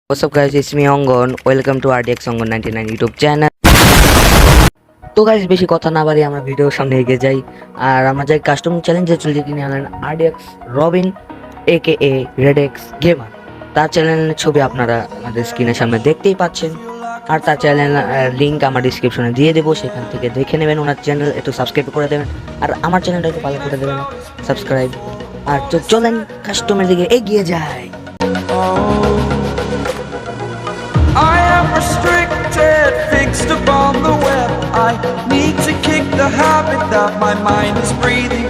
What's up guys, it's me Ongon. Welcome to RDX Ongon 99 YouTube channel. তো guys বেশি কথা না বাড়িয়ে আমরা ভিডিওর সামনে এগিয়ে যাই আর আমরা যাই কাস্টম চ্যালেঞ্জে চলে যেটি নিয়ে আনলেন RDX Robin AKA Redex Gamer। তার চ্যানেলের ছবি আপনারা আমাদের স্ক্রিনের সামনে দেখতেই পাচ্ছেন আর তার চ্যানেল লিংক আমার ডিসক্রিপশনে দিয়ে দেবো, সেখান থেকে দেখে নেবেন। ওনার চ্যানেল একটু সাবস্ক্রাইব করে দেবেন আর আমার চ্যানেলটা একটু ফলো করে দেবেন সাবস্ক্রাইব। আর তো চলেন কাস্টমের দিকে এগিয়ে যাই। I am restricted, fixed upon the web. I need to kick the habit that my mind is breathing